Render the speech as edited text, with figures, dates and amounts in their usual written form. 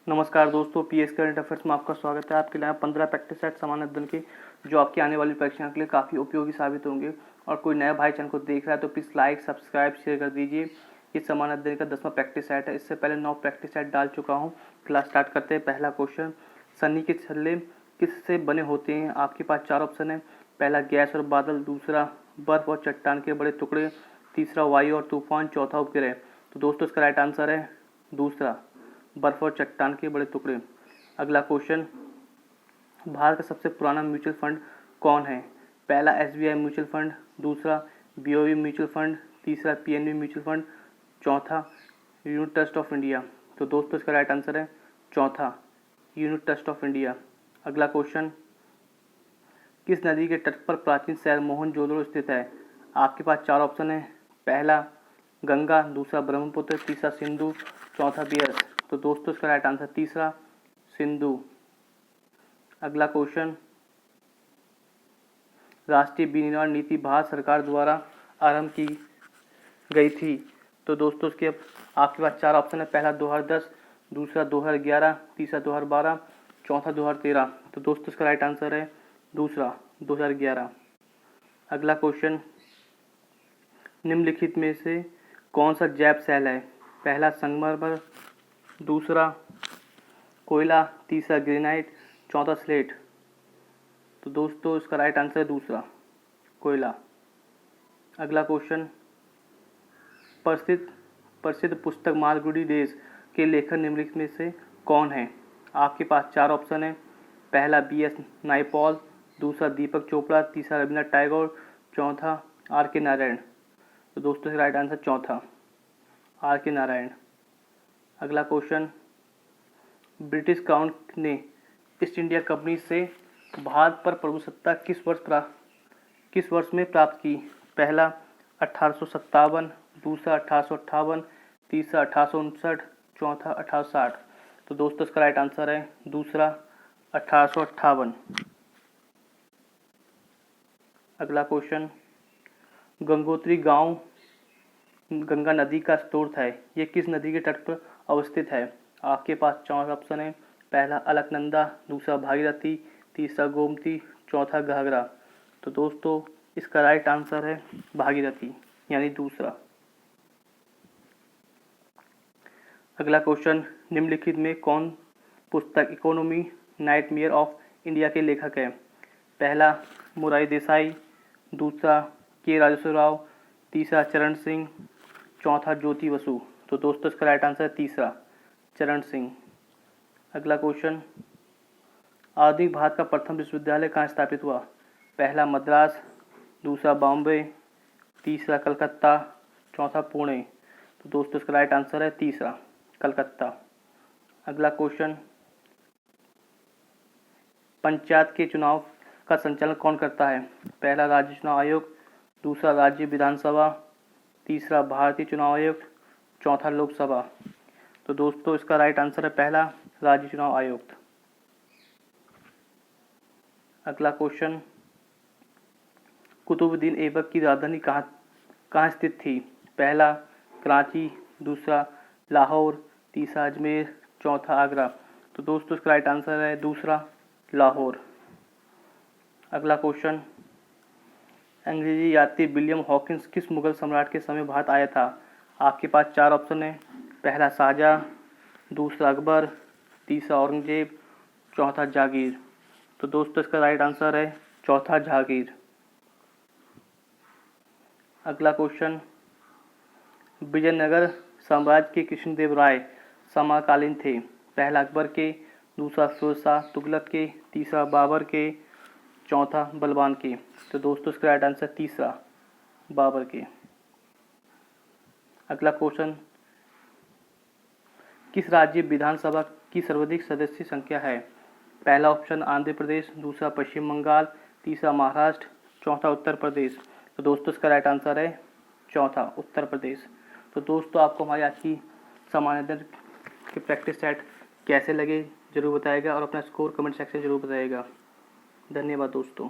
नमस्कार दोस्तों, PS current affairs में आपका स्वागत है। आपके लिए 15 प्रैक्टिस सेट सामान्य अध्ययन के जो आपकी आने वाली परीक्षा के लिए काफ़ी उपयोगी साबित होंगे। और कोई नया भाई चैनल को देख रहा है तो प्लीज़ लाइक, सब्सक्राइब, शेयर कर दीजिए। ये सामान्य अध्ययन का 10वां प्रैक्टिस सेट है। इससे पहले 9 प्रैक्टिस सेट डाल चुका हूँ। क्लास स्टार्ट करते हैं। पहला क्वेश्चन, सन्नी के छल्ले किससे बने होते हैं? आपके पास 4 ऑप्शन है। पहला गैस और बादल, दूसरा बर्फ और चट्टान के बड़े टुकड़े, तीसरा वायु और तूफान, चौथा उपग्रह। तो दोस्तों इसका राइट आंसर है दूसरा, बर्फ और चट्टान के बड़े टुकड़े। अगला क्वेश्चन, भारत का सबसे पुराना म्यूचुअल फंड कौन है? पहला एसबीआई म्यूचुअल फंड, दूसरा बीओबी म्यूचुअल फंड, तीसरा पीएनबी म्यूचुअल फंड, चौथा यूनिट ट्रस्ट ऑफ इंडिया। तो दोस्तों इसका राइट आंसर है चौथा, यूनिट ट्रस्ट ऑफ इंडिया। अगला क्वेश्चन, किस नदी के तट पर प्राचीन शहर मोहनजोदड़ो स्थित है? आपके पास 4 ऑप्शन है। पहला गंगा, दूसरा ब्रह्मपुत्र, तीसरा सिंधु, चौथा बियास। तो दोस्तों इसका राइट आंसर तीसरा, सिंधु। अगला क्वेश्चन, राष्ट्रीय विनिर्माण नीति भारत सरकार द्वारा आरंभ की गई थी। तो दोस्तों इसके आपके पास 4 ऑप्शन है। पहला 2010, दूसरा 2011, तीसरा 2012, चौथा 2013। तो दोस्तों इसका राइट आंसर है दूसरा, 2011। अगला क्वेश्चन, निम्नलिखित में से कौन सा जैव सेल है? पहला संगमरमर, दूसरा कोयला, तीसरा ग्रेनाइट, चौथा स्लेट। तो दोस्तों इसका राइट आंसर है दूसरा, कोयला। अगला क्वेश्चन, प्रसिद्ध पुस्तक मालगुडी डेज के लेखक निम्नलिखित में से कौन है? आपके पास 4 ऑप्शन है। पहला बीएस नायपॉल, दूसरा दीपक चोपड़ा, तीसरा रविन्द्रनाथ टैगोर, चौथा आर के नारायण। तो दोस्तों राइट आंसर चौथा, आर के नारायण। अगला क्वेश्चन, ब्रिटिश क्राउन ने ईस्ट इंडिया कंपनी से भारत पर प्रभुसत्ता किस वर्ष में प्राप्त की? पहला 1857, दूसरा 1858, तीसरा 1859, चौथा 1860। तो दोस्तों इसका राइट आंसर है दूसरा, 1858। अगला क्वेश्चन, गंगोत्री गांव गंगा नदी का स्रोत है। ये किस नदी के तट पर अवस्थित है? आपके पास 4 ऑप्शन है। पहला अलकनंदा, दूसरा भागीरथी, तीसरा गोमती, चौथा घाघरा। तो दोस्तों इसका राइट आंसर है भागीरथी, यानी दूसरा। अगला क्वेश्चन, निम्नलिखित में कौन पुस्तक इकोनॉमी नाइटमेयर ऑफ इंडिया के लेखक है? पहला मोरारी देसाई, दूसरा के राजेश्वर राव, तीसरा चरण सिंह, चौथा ज्योति बसु। तो दोस्तों इसका राइट आंसर है तीसरा, चरण सिंह। अगला क्वेश्चन, आधुनिक भारत का प्रथम विश्वविद्यालय कहाँ स्थापित हुआ? पहला मद्रास, दूसरा बॉम्बे, तीसरा कलकत्ता, चौथा पुणे। तो दोस्तों इसका राइट आंसर है तीसरा, कलकत्ता। अगला क्वेश्चन, पंचायत के चुनाव का संचालन कौन करता है? पहला राज्य चुनाव आयोग, दूसरा राज्य विधानसभा, तीसरा भारतीय चुनाव आयोग, चौथा लोकसभा। तो दोस्तों इसका राइट आंसर है पहला, राज्य चुनाव आयोग। अगला क्वेश्चन, कुतुबुद्दीन ऐबक की राजधानी कहाँ स्थित थी? पहला कराची, दूसरा लाहौर, तीसरा अजमेर, चौथा आगरा। तो दोस्तों इसका राइट आंसर है दूसरा, लाहौर। अगला क्वेश्चन, अंग्रेजी यात्री विलियम हॉकिंस किस मुगल सम्राट के समय भारत आया था? आपके पास 4 ऑप्शन है। पहला शाहजहाँ, दूसरा अकबर, तीसरा औरंगजेब, चौथा जहांगीर। तो दोस्तों इसका राइट आंसर है चौथा, जहांगीर। अगला क्वेश्चन, विजयनगर साम्राज्य के कृष्णदेव राय समकालीन थे। पहला अकबर के, दूसरा फिरोज शाह तुगलक के, तीसरा बाबर के, चौथा बलबान के। तो दोस्तों इसका राइट आंसर तीसरा, बाबर के। अगला क्वेश्चन, किस राज्य विधानसभा की सर्वाधिक सदस्य संख्या है? पहला ऑप्शन आंध्र प्रदेश, दूसरा पश्चिम बंगाल, तीसरा महाराष्ट्र, चौथा उत्तर प्रदेश। तो दोस्तों इसका राइट आंसर है चौथा, उत्तर प्रदेश। तो दोस्तों आपको हमारी आज की सामान्य अध्ययन के प्रैक्टिस सेट कैसे लगे जरूर बताइएगा और अपना स्कोर कमेंट सेक्शन जरूर बताइएगा। धन्यवाद दोस्तों।